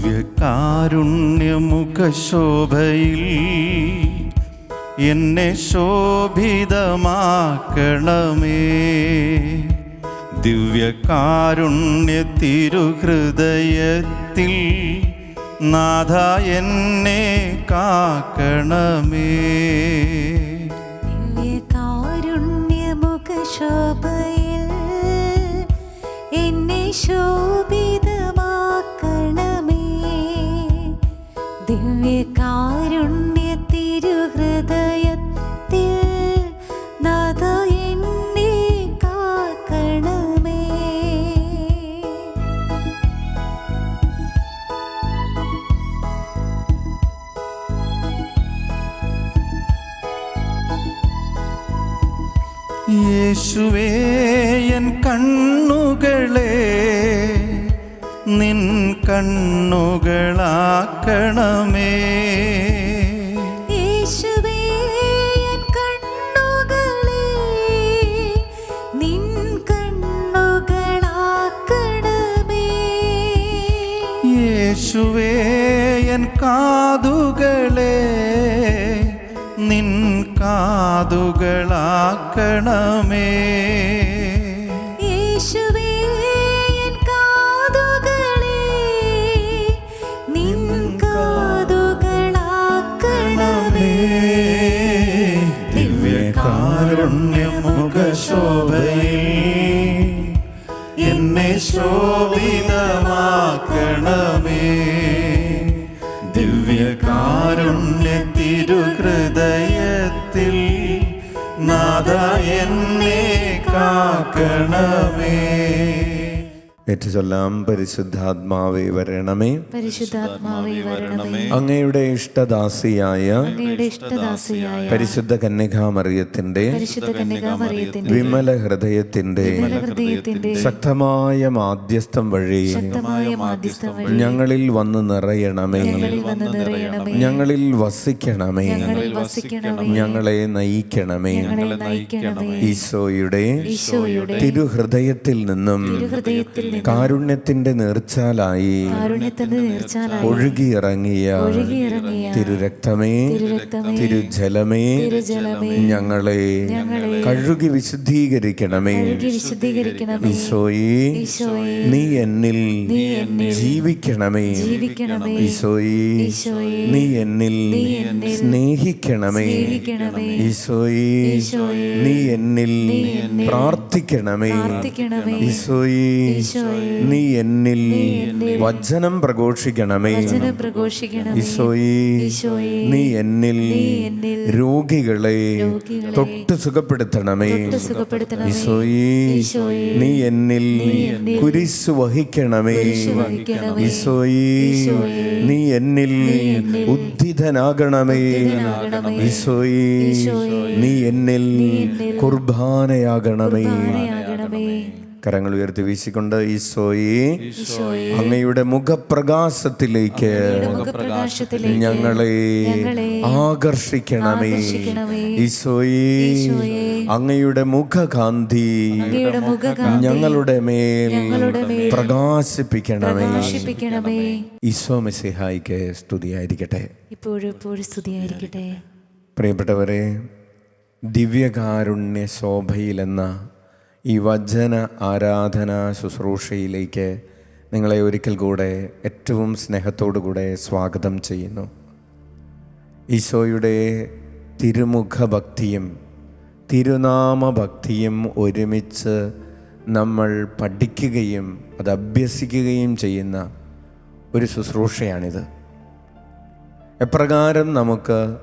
ദിവ്യകാരുണ്യമുഖശോഭയിൽ എന്നെ ശോഭിതമാക്കണമേ. ദിവ്യകാരുണ്യ തിരുഹൃദയത്തിൽ നാഥ എന്നെ കാക്കണമേ. ദിവ്യകാരുണ്യമുഖശോഭയിൽ എന്നെ ശോഭിതമാക്കണമേ. ദിവ്യകാരുണ്യ തിരുഹൃദയത്തിൽ നാഥ എന്നെ കാക്കണമേ. യേശുവേ, എൻ കണ്ണുകളെ നിൻ കണ്ണുകളാക്കണമേ. യേശുവേ, എൻ കണ്ണുകളെ നിൻ കണ്ണുകളാക്കണമേ. യേശുവേ, എൻ കാതുകളെ നിൻ കാതുകളാക്കണമേ. യേശുവേ, എൻ കാതുകളെ നിൻ കാതുകളാക്കണമേ. ദിവ്യകാരുണ്യമുഖശോഭയിൽ എന്നെ ശോഭിതമാക്കണമേ. ദിവ്യകാരുണ്യ തിരുഹൃദയത്തിൽ നാഥ എന്നെ കാക്കണമേ. ഏറ്റുചൊല്ലാം. പരിശുദ്ധാത്മാവേ വരണമേ, പരിശുദ്ധാത്മാവേ വരണമേ. അങ്ങയുടെ ഇഷ്ടദാസിയായ അങ്ങയുടെ ഇഷ്ടദാസിയായ പരിശുദ്ധ കന്യകാമറിയത്തിന്റെ പരിശുദ്ധ കന്യകാമറിയത്തിന്റെ വിമല ഹൃദയത്തിന്റെ ശക്തമായ മാധ്യസ്ഥം വഴി ശക്തമായ മാധ്യസ്ഥം വഴി ഞങ്ങളിൽ വന്ന് നിറയണമേ, ഞങ്ങളിൽ വന്ന് നിറയണമേ. ഞങ്ങളിൽ വസിക്കണമേ, ഞങ്ങളിൽ വസിക്കണമേ. ഞങ്ങളെ നയിക്കണമേ. ഞങ്ങളെ നയിക്കണമേ. ഈശോയുടെ ഈശോയുടെ തിരുഹൃദയത്തിൽ നിന്നും തിരുഹൃദയത്തിൽ കാരുണ്യത്തിന്റെ നീർച്ചാലായി കാരുണ്യത്തിന്റെ നീർച്ചാലായി ഒഴുകിയിറങ്ങിയ തിരുരക്തമേ, തിരുരക്തമേ, തിരുജലമേ, തിരുജലമേ, ഞങ്ങളെ കഴുകി വിശുദ്ധീകരിക്കണമേ. വിശുദ്ധീകരിക്കണമേ. ഈശോയേ, ഈശോയേ, നീ എന്നിൽ ജീവിക്കണമേ. ജീവിക്കണമേ. ഈശോയേ, ഈശോയേ, നീ എന്നിൽ സ്നേഹിക്കണമേ. സ്നേഹിക്കണമേ. ഈശോയേ, ഈശോയേ, നീ എന്നിൽ പ്രാർത്ഥിക്കണമേ. പ്രാർത്ഥിക്കണമേ. ഈശോയേ, നീ എന്നിൽ വചനം പ്രഘോഷിക്കണമേ. വചനം പ്രഘോഷിക്കണമേ. ഈശോയേ, ഈശോയേ, നീ എന്നിൽ എന്നിൽ രോഗികളെ തൊട്ട് സുഖപ്പെടുത്തണമേ. സുഖപ്പെടുത്തണമേ. ഈശോയേ, ഈശോയേ, നീ എന്നിൽ കുരിശ് വഹിക്കണമേ. വഹിക്കണമേ. ഈശോയേ, ഈശോയേ, നീ എന്നിൽ ഉദ്ധിതനാകണമേ. ഈശോയേ, നീ എന്നിൽ കുർബാനയാകണമേ. കരങ്ങൾ ഉയർത്തി വീശിക്കൊണ്ട് ഈശോയേ, അങ്ങയുടെ മുഖപ്രകാശത്തിലേക്ക് ഞങ്ങളെ ആകർഷിക്കണമേ. ഈശോയേ, അങ്ങയുടെ മുഖകാന്തി ഞങ്ങളുടെ മേൽ പ്രകാശിപ്പിക്കണമേ. ഈശോ മിശിഹായിക്ക് സ്തുതിയായിരിക്കട്ടെ. ഇപ്പോഴും സ്തുതിയായിരിക്കട്ടെ. പ്രിയപ്പെട്ടവരെ, ദിവ്യകാരുണ്യ ശോഭയിലെന്ന ഈ വചന ആരാധനാ ശുശ്രൂഷയിലേക്ക് നിങ്ങളെ ഒരിക്കൽ കൂടെ ഏറ്റവും സ്നേഹത്തോടുകൂടെ സ്വാഗതം ചെയ്യുന്നു. ഈശോയുടെ തിരുമുഖഭക്തിയും തിരുനാമഭക്തിയും ഒരുമിച്ച് നമ്മൾ പഠിക്കുകയും അത് അഭ്യസിക്കുകയും ചെയ്യുന്ന ഒരു ശുശ്രൂഷയാണിത്. എപ്രകാരം നമുക്ക്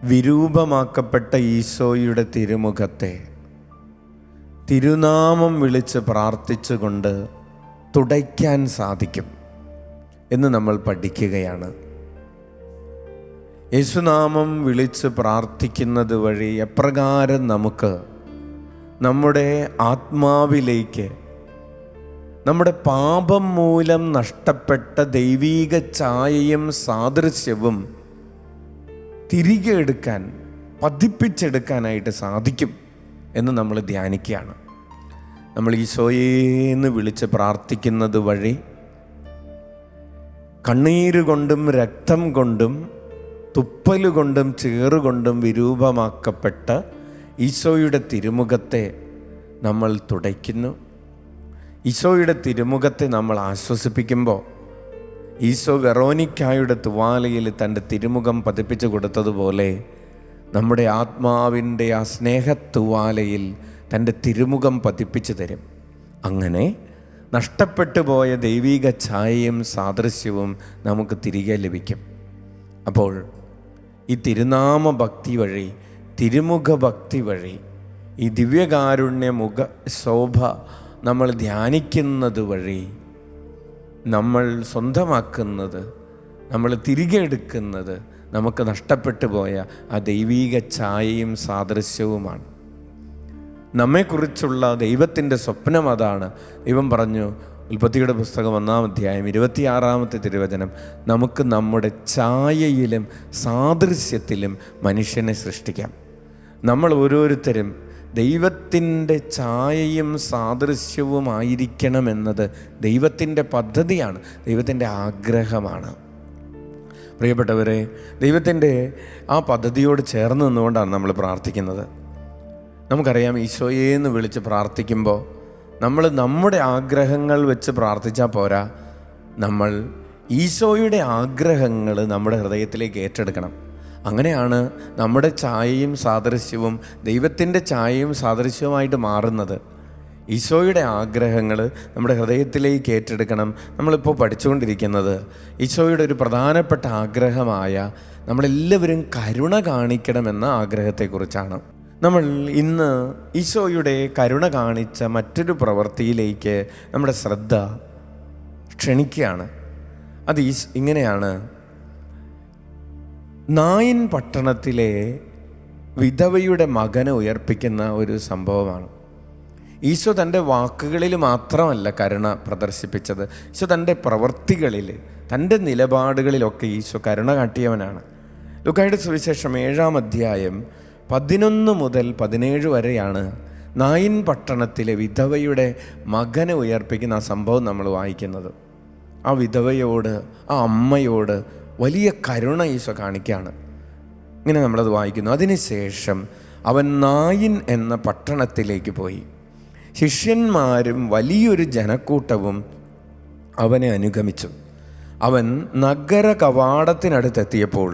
വിരൂപമാക്കപ്പെട്ട ഈശോയുടെ തിരുമുഖത്തെ തിരുനാമം വിളിച്ച് പ്രാർത്ഥിച്ചുകൊണ്ട് തുടയ്ക്കാൻ സാധിക്കും എന്ന് നമ്മൾ പഠിക്കുകയാണ്. യേശുനാമം വിളിച്ച് പ്രാർത്ഥിക്കുന്നത് വഴി എപ്രകാരം നമുക്ക് നമ്മുടെ ആത്മാവിലേക്ക് നമ്മുടെ പാപം മൂലം നഷ്ടപ്പെട്ട ദൈവീക ഛായയും സാദൃശ്യവും തിരികെ എടുക്കാൻ, പതിപ്പിച്ചെടുക്കാനായിട്ട് സാധിക്കും എന്ന് നമ്മൾ ധ്യാനിക്കുകയാണ്. നമ്മൾ ഈശോയേന്ന് വിളിച്ച് പ്രാർത്ഥിക്കുന്നത് വഴി കണ്ണീരുകൊണ്ടും രക്തം കൊണ്ടും തുപ്പലുകൊണ്ടും ചേറുകൊണ്ടും വിരൂപമാക്കപ്പെട്ട ഈശോയുടെ തിരുമുഖത്തെ നമ്മൾ തുടയ്ക്കുന്നു. ഈശോയുടെ തിരുമുഖത്തെ നമ്മൾ ആശ്വസിപ്പിക്കുമ്പോൾ ഈശോ വെറോനിക്കായുടെ തുവാലയിൽ തൻ്റെ തിരുമുഖം പതിപ്പിച്ചു കൊടുത്തതുപോലെ നമ്മുടെ ആത്മാവിൻ്റെ ആ സ്നേഹത്തുവാലയിൽ തൻ്റെ തിരുമുഖം പതിപ്പിച്ചു തരും. അങ്ങനെ നഷ്ടപ്പെട്ടു പോയ ദൈവിക ഛായയും സാദൃശ്യവും നമുക്ക് തിരികെ ലഭിക്കും. അപ്പോൾ ഈ തിരുനാമ ഭക്തി വഴി, തിരുമുഖ ഭക്തി വഴി, ഈ ദിവ്യകാരുണ്യ മുഖ ശോഭ നമ്മൾ ധ്യാനിക്കുന്നത് വഴി നമ്മൾ സ്വന്തമാക്കുന്നത്, നമ്മൾ തിരികെ എടുക്കുന്നത് നമുക്ക് നഷ്ടപ്പെട്ടു പോയ ആ ദൈവീക ഛായയും സാദൃശ്യവുമാണ്. നമ്മെക്കുറിച്ചുള്ള ദൈവത്തിൻ്റെ സ്വപ്നം അതാണ്. ദൈവം പറഞ്ഞു, ഉൽപ്പത്തിയുടെ പുസ്തകം 1-ാം അധ്യായം 26-ാമത്തെ തിരുവചനം, നമുക്ക് നമ്മുടെ ഛായയിലും സാദൃശ്യത്തിലും മനുഷ്യനെ സൃഷ്ടിക്കാം. നമ്മൾ ഓരോരുത്തരും ദൈവത്തിൻ്റെ ഛായയും സാദൃശ്യവുമായിരിക്കണമെന്നത് ദൈവത്തിൻ്റെ പദ്ധതിയാണ്, ദൈവത്തിൻ്റെ ആഗ്രഹമാണ്. പ്രിയപ്പെട്ടവരെ, ദൈവത്തിൻ്റെ ആ പദ്ധതിയോട് ചേർന്ന് നിന്നുകൊണ്ടാണ് നമ്മൾ പ്രാർത്ഥിക്കുന്നത്. നമുക്കറിയാം, ഈശോയെ എന്ന് വിളിച്ച് പ്രാർത്ഥിക്കുമ്പോൾ നമ്മൾ നമ്മുടെ ആഗ്രഹങ്ങൾ വെച്ച് പ്രാർത്ഥിച്ചാൽ പോരാ, നമ്മൾ ഈശോയുടെ ആഗ്രഹങ്ങൾ നമ്മുടെ ഹൃദയത്തിലേക്ക് ഏറ്റെടുക്കണം. അങ്ങനെയാണ് നമ്മുടെ ഛായയും സാദൃശ്യവും ദൈവത്തിൻ്റെ ഛായയും സാദൃശ്യവുമായിട്ട് മാറുന്നത്. ഈശോയുടെ ആഗ്രഹങ്ങൾ നമ്മുടെ ഹൃദയത്തിലേക്ക് ഏറ്റെടുക്കണം. നമ്മളിപ്പോൾ പഠിച്ചുകൊണ്ടിരിക്കുന്നത് ഈശോയുടെ ഒരു പ്രധാനപ്പെട്ട ആഗ്രഹമായ നമ്മളെല്ലാവരും കരുണ കാണിക്കണമെന്ന ആഗ്രഹത്തെക്കുറിച്ചാണ്. നമ്മൾ ഇന്ന് ഈശോയുടെ കരുണ കാണിച്ച മറ്റൊരു പ്രവൃത്തിയിലേക്ക് നമ്മുടെ ശ്രദ്ധ ക്ഷണിക്കുകയാണ്. അത് ഇങ്ങനെയാണ്. നായിൻ പട്ടണത്തിലെ വിധവയുടെ മകനെ ഉയർപ്പിക്കുന്ന ഒരു സംഭവമാണ്. ഈശോ തൻ്റെ വാക്കുകളിൽ മാത്രമല്ല കരുണ പ്രദർശിപ്പിച്ചത്, ഈശോ തൻ്റെ പ്രവൃത്തികളിൽ, തൻ്റെ നിലപാടുകളിലൊക്കെ ഈശോ കരുണ കാട്ടിയവനാണ്. ലൂക്കായുടെ സുവിശേഷം 7-ാം അധ്യായം 11 മുതൽ 17 വരെയാണ് നായിൻ പട്ടണത്തിലെ വിധവയുടെ മകനെ ഉയർപ്പിക്കുന്ന ആ സംഭവം നമ്മൾ വായിക്കുന്നത്. ആ വിധവയോട്, ആ അമ്മയോട് വലിയ കരുണ ഈശോ കാണിക്കുകയാണ്. ഇങ്ങനെ നമ്മളത് വായിക്കുന്നു. അതിനുശേഷം അവൻ നായിൻ എന്ന പട്ടണത്തിലേക്ക് പോയി. ശിഷ്യന്മാരും വലിയൊരു ജനക്കൂട്ടവും അവനെ അനുഗമിച്ചു. അവൻ നഗര കവാടത്തിനടുത്തെത്തിയപ്പോൾ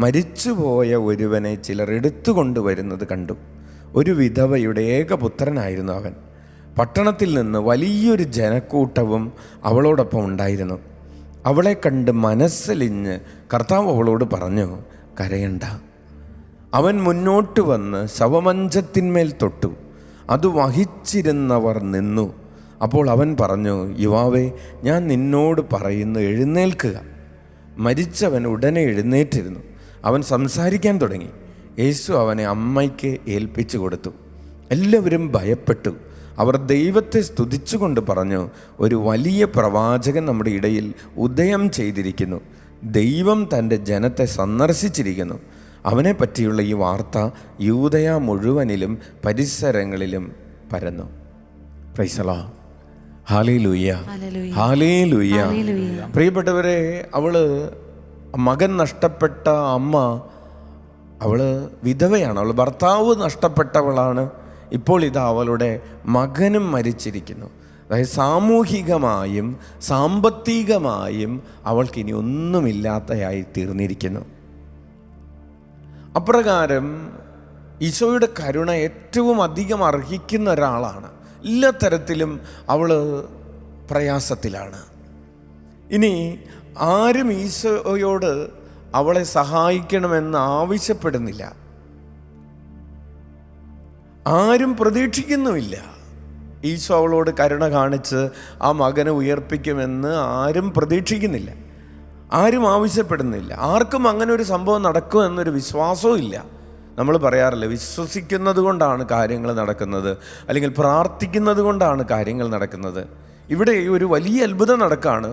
മരിച്ചുപോയ ഒരുവനെ ചിലർ എടുത്തുകൊണ്ടുവരുന്നത് കണ്ടു. ഒരു വിധവയുടെ ഏകപുത്രനായിരുന്നു അവൻ. പട്ടണത്തിൽ നിന്ന് വലിയൊരു ജനക്കൂട്ടവും അവളോടൊപ്പം ഉണ്ടായിരുന്നു. അവളെ കണ്ട് മനസ്സലിഞ്ഞ് കർത്താവ് അവളോട് പറഞ്ഞു, കരയണ്ട. അവൻ മുന്നോട്ട് വന്ന് ശവമഞ്ചത്തിന്മേൽ തൊട്ടു. അത് വഹിച്ചിരുന്നവർ നിന്നു. അപ്പോൾ അവൻ പറഞ്ഞു, യുവാവേ, ഞാൻ നിന്നോട് പറയുന്നു, എഴുന്നേൽക്കുക. മരിച്ചവൻ ഉടനെ എഴുന്നേറ്റിരുന്നു. അവൻ സംസാരിക്കാൻ തുടങ്ങി. യേശു അവനെ അമ്മയ്ക്ക് ഏൽപ്പിച്ചു കൊടുത്തു. എല്ലാവരും ഭയപ്പെട്ടു. അവർ ദൈവത്തെ സ്തുതിച്ചുകൊണ്ട് പറഞ്ഞു, ഒരു വലിയ പ്രവാചകൻ നമ്മുടെ ഇടയിൽ ഉദയം ചെയ്തിരിക്കുന്നു. ദൈവം തൻ്റെ ജനത്തെ സന്ദർശിച്ചിരിക്കുന്നു. അവനെ പറ്റിയുള്ള ഈ വാർത്ത യൂദയ മുഴുവനിലും പരിസരങ്ങളിലും പരന്നു. Price the lord. Hallelujah, hallelujah. പ്രിയപ്പെട്ടവരെ, മകൻ നഷ്ടപ്പെട്ട അമ്മ, അവള് വിധവയാണ്. അവൾ ഭർത്താവ് നഷ്ടപ്പെട്ടവളാണ്. ഇപ്പോൾ ഇതാ അവളുടെ മകനും മരിച്ചിരിക്കുന്നു. അതായത് സാമൂഹികമായും സാമ്പത്തികമായും അവൾക്കിനി ഒന്നുമില്ലാത്തയായി തീർന്നിരിക്കുന്നു. അപ്രകാരം ഈശോയുടെ കരുണ ഏറ്റവും അധികം അർഹിക്കുന്ന ഒരാളാണ്. എല്ലാ തരത്തിലും അവൾ പ്രയാസത്തിലാണ്. ഇനി ആരും ഈശോയോട് അവളെ സഹായിക്കണമെന്ന് ആവശ്യപ്പെടുന്നില്ല. ആരും പ്രതീക്ഷിക്കുന്നുമില്ല. ഈശോ അവളോട് കരുണ കാണിച്ച് ആ മകനെ ഉയർപ്പിക്കുമെന്ന് ആരും പ്രതീക്ഷിക്കുന്നില്ല, ആരും ആവശ്യപ്പെടുന്നില്ല. ആർക്കും അങ്ങനെ ഒരു സംഭവം നടക്കുമെന്നൊരു വിശ്വാസവും ഇല്ല. നമ്മൾ പറയാറില്ല, വിശ്വസിക്കുന്നത് കൊണ്ടാണ് കാര്യങ്ങൾ നടക്കുന്നത്, അല്ലെങ്കിൽ പ്രാർത്ഥിക്കുന്നത് കൊണ്ടാണ് കാര്യങ്ങൾ നടക്കുന്നത്. ഇവിടെ ഒരു വലിയ അത്ഭുതം നടക്കുകയാണ്.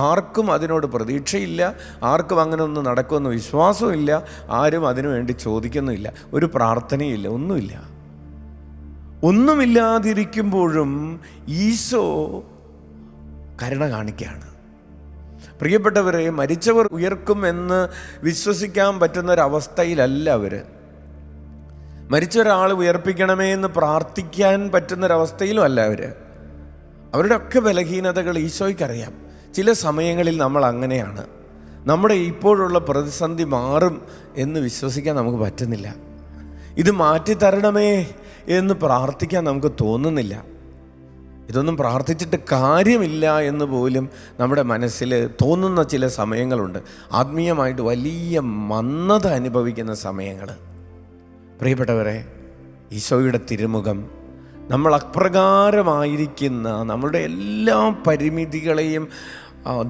ആർക്കും അതിനോട് പ്രതീക്ഷയില്ല, ആർക്കും അങ്ങനെ ഒന്നും നടക്കുമെന്ന് വിശ്വാസമില്ല, ആരും അതിനു വേണ്ടി ചോദിക്കുന്നുമില്ല, ഒരു പ്രാർത്ഥനയില്ല, ഒന്നുമില്ല. ഒന്നുമില്ലാതിരിക്കുമ്പോഴും ഈശോ കരുണ കാണിക്കുകയാണ്. പ്രിയപ്പെട്ടവരെ, മരിച്ചവർ ഉയർക്കും എന്ന് വിശ്വസിക്കാൻ പറ്റുന്നൊരവസ്ഥയിലല്ല അവർ. മരിച്ച ഒരാൾ ഉയർപ്പിക്കണമേ എന്ന് പ്രാർത്ഥിക്കാൻ പറ്റുന്നൊരവസ്ഥയിലും അല്ല അവർ. അവരുടെ ഒക്കെ ബലഹീനതകൾ ഈശോയ്ക്കറിയാം. ചില സമയങ്ങളിൽ നമ്മൾ അങ്ങനെയാണ്. നമ്മുടെ ഇപ്പോഴുള്ള പ്രതിസന്ധി മാറും എന്ന് വിശ്വസിക്കാൻ നമുക്ക് പറ്റുന്നില്ല. ഇത് മാറ്റിത്തരണമേ എന്ന് പ്രാർത്ഥിക്കാൻ നമുക്ക് തോന്നുന്നില്ല. ഇതൊന്നും പ്രാർത്ഥിച്ചിട്ട് കാര്യമില്ല എന്ന് പോലും നമ്മുടെ മനസ്സിൽ തോന്നുന്ന ചില സമയങ്ങളുണ്ട്. ആത്മീയമായിട്ട് വലിയ മന്ദത അനുഭവിക്കുന്ന സമയങ്ങൾ. പ്രിയപ്പെട്ടവരെ, ഈശോയുടെ തിരുമുഖം നമ്മൾ അപ്രകാരമായിരിക്കുന്ന നമ്മളുടെ എല്ലാ പരിമിതികളെയും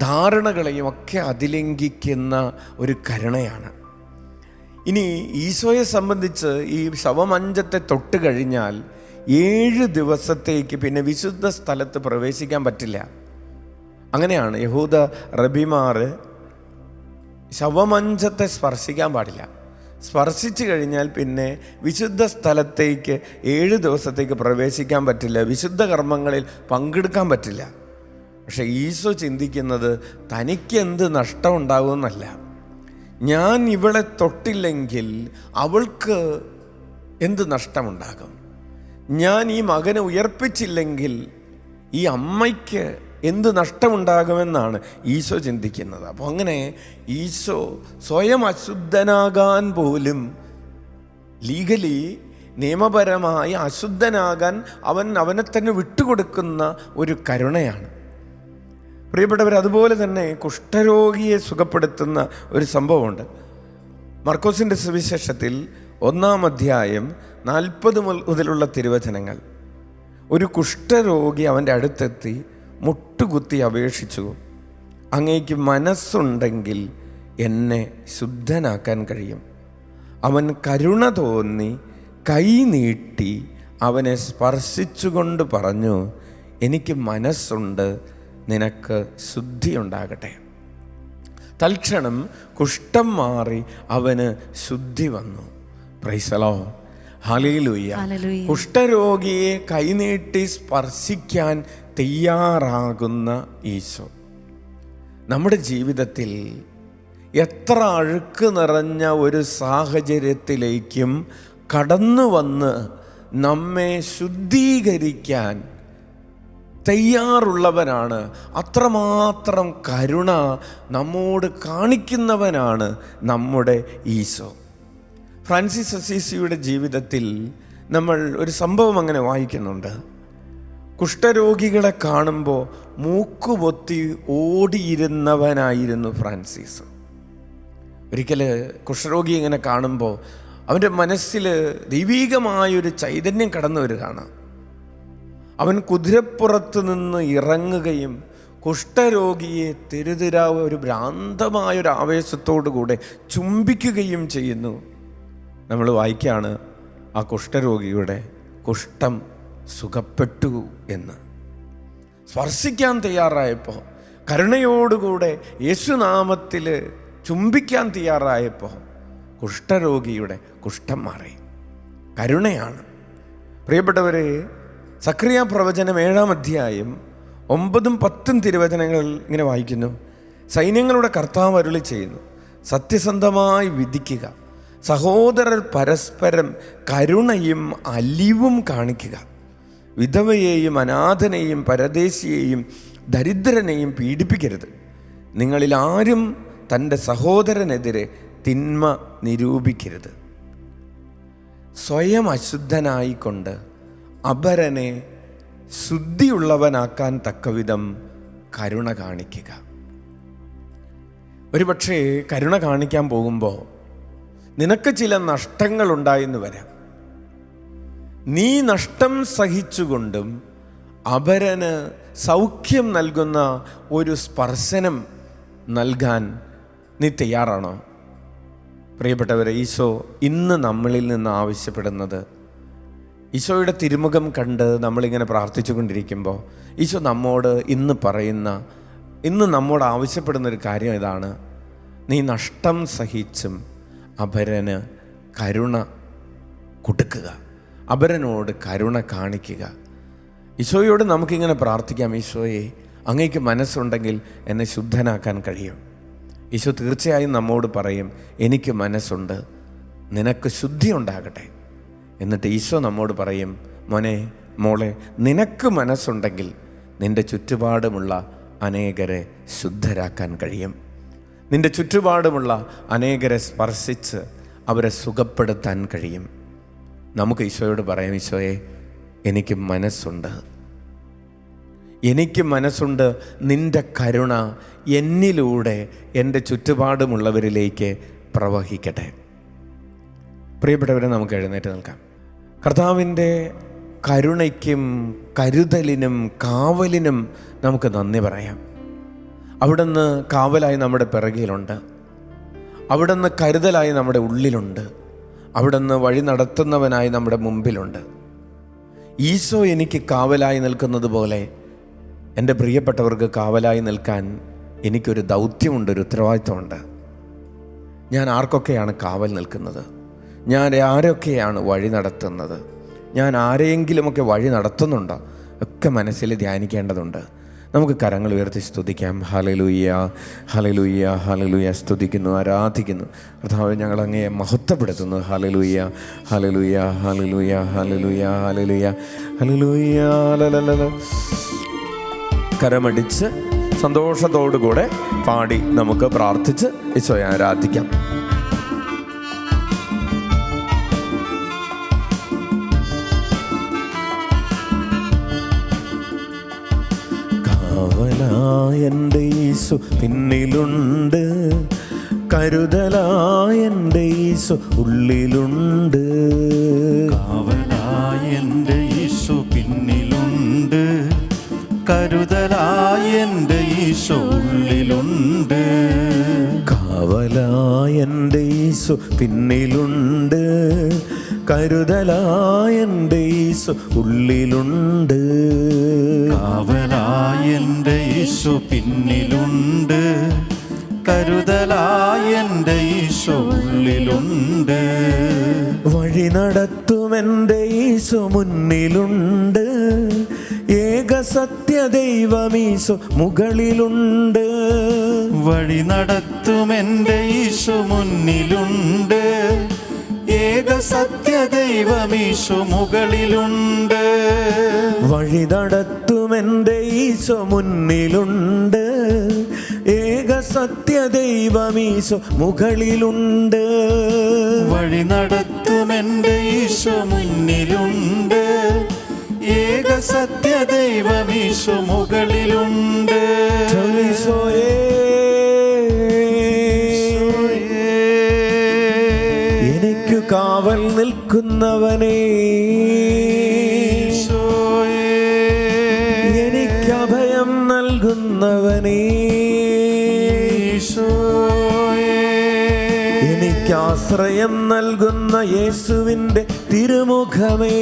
ധാരണകളെയും ഒക്കെ അതിലംഘിക്കുന്ന ഒരു കരുണയാണ്. ഇനി ഈശോയെ സംബന്ധിച്ച് ഈ ശവമഞ്ചത്തെ തൊട്ട് കഴിഞ്ഞാൽ 7 ദിവസത്തേക്ക് പിന്നെ വിശുദ്ധ സ്ഥലത്ത് പ്രവേശിക്കാൻ പറ്റില്ല. അങ്ങനെയാണ് യഹൂദ റബിമാർ ശവമഞ്ചത്തെ സ്പർശിക്കാൻ പാടില്ല. സ്പർശിച്ചു കഴിഞ്ഞാൽ പിന്നെ വിശുദ്ധ സ്ഥലത്തേക്ക് 7 ദിവസത്തേക്ക് പ്രവേശിക്കാൻ പറ്റില്ല. വിശുദ്ധ കർമ്മങ്ങളിൽ പങ്കെടുക്കാൻ പറ്റില്ല. പക്ഷെ ഈശോ ചിന്തിക്കുന്നത് തനിക്കെന്ത് നഷ്ടം ഉണ്ടാകുമെന്നല്ല. ഞാൻ ഇവളെ തൊട്ടില്ലെങ്കിൽ അവൾക്ക് എന്ത് നഷ്ടമുണ്ടാകും? ഞാൻ ഈ മകനെ ഉയർപ്പിച്ചില്ലെങ്കിൽ ഈ അമ്മയ്ക്ക് എന്ത് നഷ്ടമുണ്ടാകുമെന്നാണ് ഈശോ ചിന്തിക്കുന്നത്. അപ്പോൾ അങ്ങനെ ഈശോ സ്വയം അശുദ്ധനാകാൻ പോലും ലീഗലി നിയമപരമായി അശുദ്ധനാകാൻ അവനെ തന്നെ വിട്ടുകൊടുക്കുന്ന ഒരു കരുണയാണ്. പ്രിയപ്പെട്ടവർ, അതുപോലെ തന്നെ കുഷ്ഠരോഗിയെ സുഖപ്പെടുത്തുന്ന ഒരു സംഭവമുണ്ട്. മർക്കോസിൻ്റെ സുവിശേഷത്തിൽ 1-ാം അധ്യായം 40 മുതലുള്ള തിരുവചനങ്ങൾ. ഒരു കുഷ്ഠരോഗി അവൻ്റെ അടുത്തെത്തി മുട്ടുകുത്തി അപേക്ഷിച്ചു, അങ്ങേക്ക് മനസ്സുണ്ടെങ്കിൽ എന്നെ ശുദ്ധനാക്കാൻ കഴിയും. അവൻ കരുണ തോന്നി കൈ നീട്ടി അവനെ സ്പർശിച്ചുകൊണ്ട് പറഞ്ഞു, എനിക്ക് മനസ്സുണ്ട്, നിനക്ക് ശുദ്ധിയുണ്ടാകട്ടെ. തൽക്ഷണം കുഷ്ഠം മാറി അവന് ശുദ്ധി വന്നു. Praise the lord, hallelujah. കുഷ്ഠരോഗിയെ കൈനീട്ടി സ്പർശിക്കാൻ തയ്യാറാകുന്ന ഈശോ നമ്മുടെ ജീവിതത്തിൽ എത്ര അഴുക്ക് നിറഞ്ഞ ഒരു സാഹചര്യത്തിലേക്കും കടന്നു വന്ന് നമ്മെ ശുദ്ധീകരിക്കാൻ തയ്യാറുള്ളവനാണ്. അത്രമാത്രം കരുണ നമ്മോട് കാണിക്കുന്നവനാണ് നമ്മുടെ ഈശോ. ഫ്രാൻസിസ് അസീസിയുടെ ജീവിതത്തിൽ നമ്മൾ ഒരു സംഭവം അങ്ങനെ വായിക്കുന്നുണ്ട്. കുഷ്ഠരോഗികളെ കാണുമ്പോൾ മൂക്കുപൊത്തി ഓടിയിരുന്നവനായിരുന്നു ഫ്രാൻസിസ്. ഒരിക്കൽ കുഷ്ഠരോഗി ഇങ്ങനെ കാണുമ്പോൾ അവൻ്റെ മനസ്സിൽ ദൈവീകമായൊരു ചൈതന്യം കടന്നു വരികയാണ്. അവൻ കുതിരപ്പുറത്ത് നിന്ന് ഇറങ്ങുകയും കുഷ്ഠരോഗിയെ തിരുതിര ഒരു ഭ്രാന്തമായൊരു ആവേശത്തോടു കൂടെ ചുംബിക്കുകയും ചെയ്യുന്നു. നമ്മൾ വായിക്കുകയാണ്, ആ കുഷ്ഠരോഗിയുടെ കുഷ്ഠം സുഖപ്പെട്ടു എന്ന്. സ്പർശിക്കാൻ തയ്യാറായപ്പോൾ, കരുണയോടുകൂടെ യേശുനാമത്തിൽ ചുംബിക്കാൻ തയ്യാറായപ്പോൾ കുഷ്ഠരോഗിയുടെ കുഷ്ഠം മാറി. കരുണയാണ്. പ്രിയപ്പെട്ടവരെ, സക്രിയ പ്രവചനം 7-ാം അധ്യായം 9-10 തിരുവചനങ്ങൾ ഇങ്ങനെ വായിക്കുന്നു. സൈന്യങ്ങളുടെ കർത്താവ് അരുളി ചെയ്യുന്നു, സത്യസന്ധമായി വിധിക്കുക, സഹോദരർ പരസ്പരം കരുണയും അലിവും കാണിക്കുക, വിധവയെയും അനാഥനെയും പരദേശിയെയും ദരിദ്രനെയും പീഡിപ്പിക്കരുത്. നിങ്ങളിൽ ആരും തൻ്റെ സഹോദരനെതിരെ തിന്മ നിരൂപിക്കരുത്. സ്വയം അശുദ്ധനായിക്കൊണ്ട് അപരനെ ശുദ്ധിയുള്ളവനാക്കാൻ തക്കവിധം കരുണ കാണിക്കുക. ഒരുപക്ഷേ കരുണ കാണിക്കാൻ പോകുമ്പോൾ നിനക്ക് ചില നഷ്ടങ്ങളുണ്ടായെന്ന് വരാം. നീ നഷ്ടം സഹിച്ചുകൊണ്ടും അപരന് സൗഖ്യം നൽകുന്ന ഒരു സ്പർശനം നൽകാൻ നീ തയ്യാറാണോ? പ്രിയപ്പെട്ടവരെ, ഈശോ ഇന്ന് നമ്മളിൽ നിന്ന് ആവശ്യപ്പെടുന്നത്, ഈശോയുടെ തിരുമുഖം കണ്ട് നമ്മളിങ്ങനെ പ്രാർത്ഥിച്ചു കൊണ്ടിരിക്കുമ്പോൾ ഈശോ നമ്മോട് ഇന്ന് നമ്മോട് ആവശ്യപ്പെടുന്നൊരു കാര്യം ഇതാണ്: നീ നഷ്ടം സഹിച്ചും അപരന് കരുണ കൊടുക്കുക, അപരനോട് കരുണ കാണിക്കുക. ഈശോയോട് നമുക്കിങ്ങനെ പ്രാർത്ഥിക്കാം, ഈശോയെ അങ്ങേക്ക് മനസ്സുണ്ടെങ്കിൽ എന്നെ ശുദ്ധനാക്കാൻ കഴിയും. ഈശോ തീർച്ചയായും നമ്മോട് പറയും, എനിക്ക് മനസ്സുണ്ട്, നിനക്ക് ശുദ്ധി ഉണ്ടാകട്ടെ. എന്നിട്ട് ഈശോ നമ്മോട് പറയും, മോനെ മോളെ, നിനക്ക് മനസ്സുണ്ടെങ്കിൽ നിൻ്റെ ചുറ്റുപാടുമുള്ള അനേകരെ ശുദ്ധരാക്കാൻ കഴിയും. നിൻ്റെ ചുറ്റുപാടുമുള്ള അനേകരെ സ്പർശിച്ച് അവരെ സുഖപ്പെടുത്താൻ കഴിയും. നമുക്ക് ഈശോയോട് പറയാം, ഈശോയെ എനിക്ക് മനസ്സുണ്ട്, എനിക്ക് മനസ്സുണ്ട്, നിൻ്റെ കരുണ എന്നിലൂടെ എൻ്റെ ചുറ്റുപാടുമുള്ളവരിലേക്ക് പ്രവഹിക്കട്ടെ. പ്രിയപ്പെട്ടവരെ, നമുക്ക് എഴുന്നേറ്റ് നിൽക്കാം. കർത്താവിൻ്റെ കരുണയ്ക്കും കരുതലിനും കാവലിനും നമുക്ക് നന്ദി പറയാം. അവിടുന്ന് കാവലായി നമ്മുടെ പിറകിലുണ്ട്, അവിടുന്ന് കരുതലായി നമ്മുടെ ഉള്ളിലുണ്ട്, അവിടുന്ന് വഴി നടത്തുന്നവനായി നമ്മുടെ മുമ്പിലുണ്ട്. ഈശോ എനിക്ക് കാവലായി നിൽക്കുന്നത് പോലെ എൻ്റെ പ്രിയപ്പെട്ടവർക്ക് കാവലായി നിൽക്കാൻ എനിക്കൊരു ദൗത്യമുണ്ട്, ഒരു ഉത്തരവാദിത്വമുണ്ട്. ഞാൻ ആർക്കൊക്കെയാണ് കാവൽ നിൽക്കുന്നത്? ഞാൻ ആരൊക്കെയാണ് വഴി നടത്തുന്നത്? ഞാൻ ആരെയെങ്കിലുമൊക്കെ വഴി നടത്തുന്നുണ്ടോ? ഒക്കെ മനസ്സിൽ ധ്യാനിക്കേണ്ടതുണ്ട്. നമുക്ക് കരങ്ങൾ ഉയർത്തി സ്തുതിക്കാം. Hallelujah, hallelujah, hallelujah. സ്തുതിക്കുന്നു, ആരാധിക്കുന്നു. കർത്താവേ, ഞങ്ങൾ അങ്ങയെ മഹത്വപ്പെടുത്തുന്നു. Hallelujah, hallelujah, hallelujah, hallelujah, hallelujah, hallelujah. കരമടിച്ച് സന്തോഷത്തോടുകൂടെ പാടി നമുക്ക് പ്രാർത്ഥിച്ച് ഈശോയെ ആരാധിക്കാം. കാവലായെൻ്റെ ഈശോ പിന്നിലുണ്ട്, കരുതലായെൻ്റെ ഈശോ ഉള്ളിലുണ്ട്. കാവലായെൻ്റെ ഈശോ പിന്നിലുണ്ട്, കരുതലായെൻ്റെ ഈശോ ഉള്ളിലുണ്ട്. കാവലായെൻ്റെ ഈശോ പിന്നിലുണ്ട്, കരുതലായെൻ്റെ ഈശോ ഉള്ളിലുണ്ട്. കാവലായെൻ്റെ ഈശോ പിന്നിലുണ്ട്, കരുതലായെൻ്റെ ഈശോ ഉള്ളിലുണ്ട്. വഴി നടത്തുമെൻ്റെ ഈശോ മുന്നിലുണ്ട്, ഏക സത്യ ദൈവമീശോ മുകളിലുണ്ട്. വഴി നടത്തുമെൻ്റെ ഈശോ മുന്നിലുണ്ട്, ഏക സത്യ ദൈവമീശോ മുകളിലുണ്ട്. വഴി നടത്തുമെൻ്റെ ഈശോ മുന്നിലുണ്ട്, ഏക സത്യ ദൈവമീശോ മുകളിലുണ്ട്. വഴി നടത്തുമെൻ്റെ ഈശോ മുന്നിലുണ്ട്, ഏക സത്യ ദൈവമീശോ മുകളിലുണ്ട്. എനിക്കു കാവൽ നിൽക്കുന്നവനേ, എനിക്ക് അഭയം നൽകുന്നവനേ, എനിക്ക് ആശ്രയം നൽകുന്ന യേശുവിൻ്റെ തിരുമുഖമേ,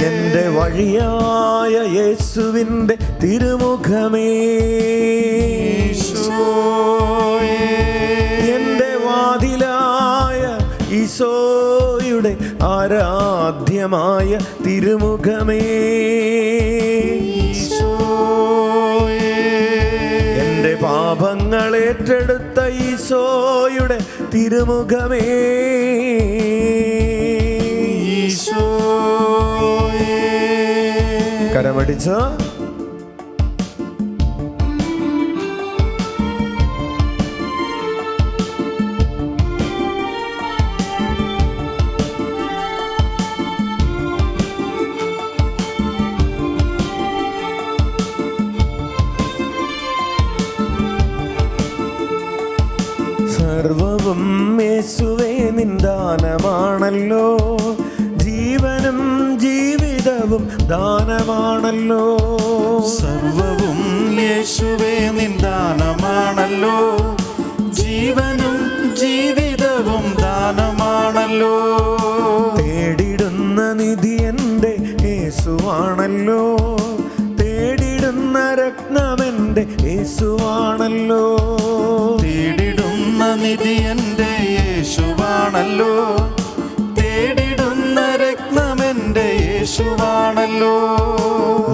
എൻ്റെ വഴിയായ യേശുവിൻ്റെ തിരുമുഖമേ, എൻ്റെ വാതിലായ ഈശോയുടെ ആരാധ്യമായ തിരുമുഖമേ, എൻ്റെ പാപങ്ങളേറ്റെടുത്ത ഈശോയുടെ തിരുമുഖമേ, കരമടിച്ച സർവവും യേശുവേ നിന്ദാനമാണല്ലോ, ജീവനും ജീവിതവും ദാനമാണല്ലോ. സർവവും യേശുവേ നിന്ദാനമാണല്ലോ, ജീവനും ജീവിതവും ദാനമാണല്ലോ. തേടിടുന്ന നിധി എൻ്റെ യേശുവാണല്ലോ, തേടിടുന്ന രത്നമെൻ്റെ യേശുവാണല്ലോ. തേടിടുന്ന നിധി എൻ്റെ യേശുവാണല്ലോ, തേടിടുന്ന രത്നമെൻ്റെ യേശുവാണല്ലോ.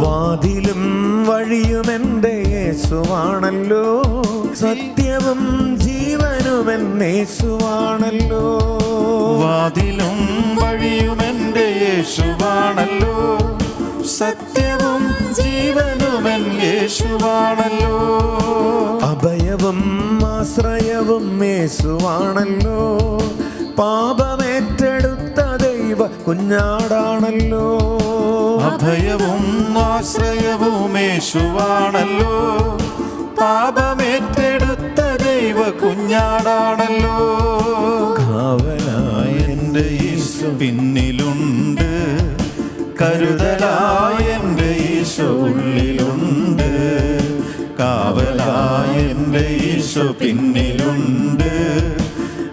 വാതിലും വഴിയും എൻ്റെ യേശുവാണല്ലോ, സത്യവും ജീവനും എൻ്റെ യേശുവാണല്ലോ. വാതിലും വഴിയും എൻ്റെ യേശുവാണല്ലോ, സത്യവും ജീവനും എൻ യേശുവാണല്ലോ. അഭയവും ആശ്രയവും യേശുവാണല്ലോ, പാപമേറ്റെടുത്ത ദൈവ കുഞ്ഞാടാണല്ലോ. അഭയവും ആശ്രയവും യേശുവാണല്ലോ, പാപമേറ്റെടുത്ത ദൈവ കുഞ്ഞാടാണല്ലോ. കാവലായ എൻ്റെ യേശു പിന്നിലുണ്ട്, കരുതലായ എൻ്റെ യേശു ഉള്ളിലുണ്ട്. കാവലായ എൻ്റെ യേശു പിന്നിലുണ്ട്,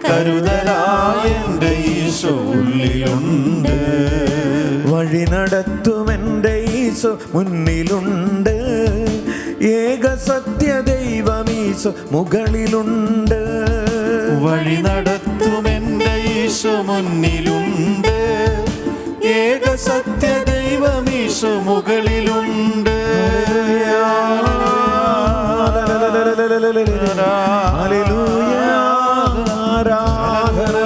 കരുതലായ എൻ്റെ യേശു ഉള്ളിലുണ്ട്. വഴി നടത്തും എൻ്റെ ഈശോ മുന്നിലുണ്ട്, ഏക സത്യ ദൈവമീശോ മുകളിലുണ്ട്. വഴി നടത്തും എൻ്റെ യേശു മുന്നിലുണ്ട്, ഏക സത്യ ദൈവമീശോ മുകളിലുണ്ട്. ഹല്ലേലൂയ. ആരാധന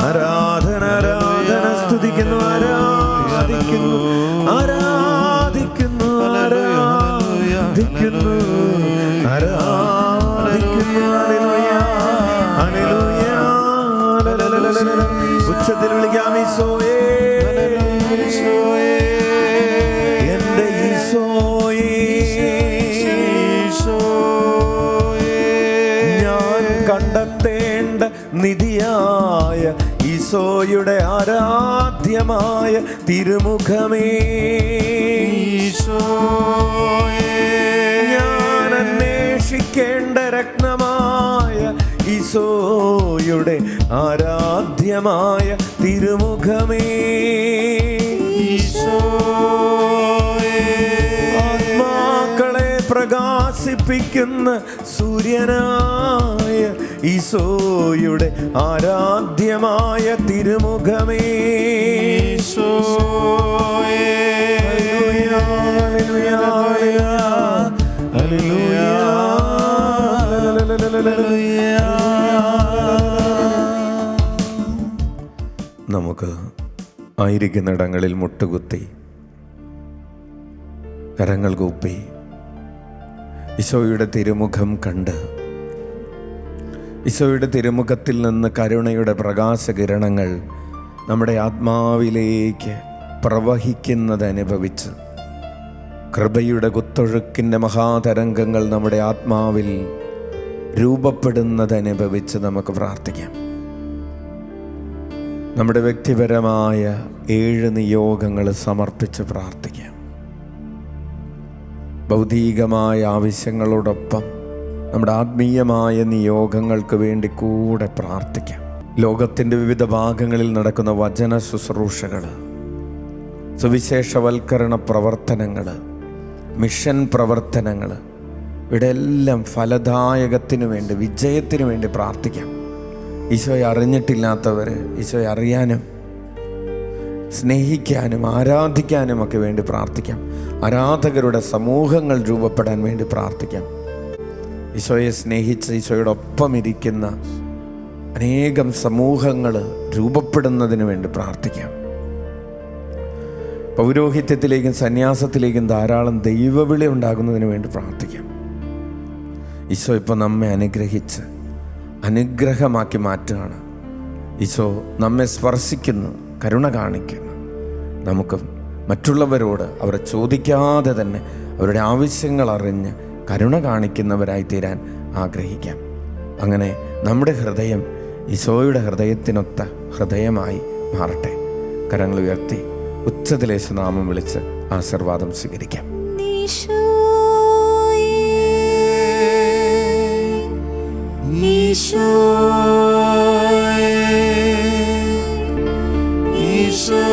ആരാധന ആരാധന സ്തുതിക്കുന്നു, ആരാധിക്കുന്നു ആരാധിക്കുന്നു ആരാധിക്കുന്നു ആരാധിക്കുന്നു. Hallelujah hallelujah. ഉച്ചത്തിൽ വിളിക്കാം ഈശോയേ, എൻ്റെ ഈശോയേ. ഞാൻ കണ്ടെത്തേണ്ട നിധിയായ ഈശോയുടെ ആരാധ്യമായ തിരുമുഖമേ, ഞാൻ അന്വേഷിക്കേണ്ട രത്നമായ ഈശോയുടെ ആരാധ്യമായ തിരുമുഖമേ. ആത്മാക്കളെ പ്രകാശിപ്പിക്കുന്ന സൂര്യനായ ഈശോയുടെ ആരാധ്യമായ തിരുമുഖമേ. Hallelujah hallelujah hallelujah hallelujah. നമുക്ക് ആയിരിക്കുന്നിടങ്ങളിൽ മുട്ടുകുത്തി കരങ്ങൾ കൂപ്പി ഈശോയുടെ തിരുമുഖം കണ്ട് ഈശോയുടെ തിരുമുഖത്തിൽ നിന്ന് കരുണയുടെ പ്രകാശകിരണങ്ങൾ നമ്മുടെ ആത്മാവിലേക്ക് പ്രവഹിക്കുന്നത് അനുഭവിച്ച് കൃപയുടെ കുത്തൊഴുക്കിൻ്റെ മഹാതരംഗങ്ങൾ നമ്മുടെ ആത്മാവിൽ രൂപപ്പെടുന്നതനുഭവിച്ച് നമുക്ക് പ്രാർത്ഥിക്കാം. നമ്മുടെ വ്യക്തിപരമായ 7 നിയോഗങ്ങൾ സമർപ്പിച്ച് പ്രാർത്ഥിക്കാം. ഭൗതികമായ ആവശ്യങ്ങളോടൊപ്പം നമ്മുടെ ആത്മീയമായ നിയോഗങ്ങൾക്ക് വേണ്ടി കൂടെ പ്രാർത്ഥിക്കാം. ലോകത്തിൻ്റെ വിവിധ ഭാഗങ്ങളിൽ നടക്കുന്ന വചന ശുശ്രൂഷകൾ, സുവിശേഷവൽക്കരണ പ്രവർത്തനങ്ങൾ, മിഷൻ പ്രവർത്തനങ്ങൾ, ഇവിടെ എല്ലാം ഫലദായകത്തിനു വേണ്ടി, വിജയത്തിനു വേണ്ടി പ്രാർത്ഥിക്കാം. ഈശോയെ അറിഞ്ഞിട്ടില്ലാത്തവർ ഈശോയെ അറിയാനും സ്നേഹിക്കാനും ആരാധിക്കാനും ഒക്കെ വേണ്ടി പ്രാർത്ഥിക്കാം. ആരാധകരുടെ സമൂഹങ്ങൾ രൂപപ്പെടാൻ വേണ്ടി പ്രാർത്ഥിക്കാം. ഈശോയെ സ്നേഹിച്ച് ഈശോയുടെ ഒപ്പം ഇരിക്കുന്ന അനേകം സമൂഹങ്ങൾ രൂപപ്പെടുന്നതിന് വേണ്ടി പ്രാർത്ഥിക്കാം. പൗരോഹിത്യത്തിലേക്കും സന്യാസത്തിലേക്കും ധാരാളം ദൈവവിളി ഉണ്ടാകുന്നതിന് വേണ്ടി പ്രാർത്ഥിക്കാം. ഈശോ ഇപ്പോൾ നമ്മെ അനുഗ്രഹിച്ച് അനുഗ്രഹമാക്കി മാറ്റുകയാണ്. ഈശോ നമ്മെ സ്പർശിക്കുന്നു, കരുണ കാണിക്കുന്നു. നമുക്ക് മറ്റുള്ളവരോട് അവർ ചോദിക്കാതെ തന്നെ അവരുടെ ആവശ്യങ്ങൾ അറിഞ്ഞ് കരുണ കാണിക്കുന്നവരായി തീരാൻ ആഗ്രഹിക്കാം. അങ്ങനെ നമ്മുടെ ഹൃദയം ഈശോയുടെ ഹൃദയത്തിനൊത്ത ഹൃദയമായി മാറട്ടെ. കരങ്ങൾ ഉയർത്തി ഉച്ചത്തിലേശനാമം വിളിച്ച് ആശീർവാദം സ്വീകരിക്കാം. ഈശോ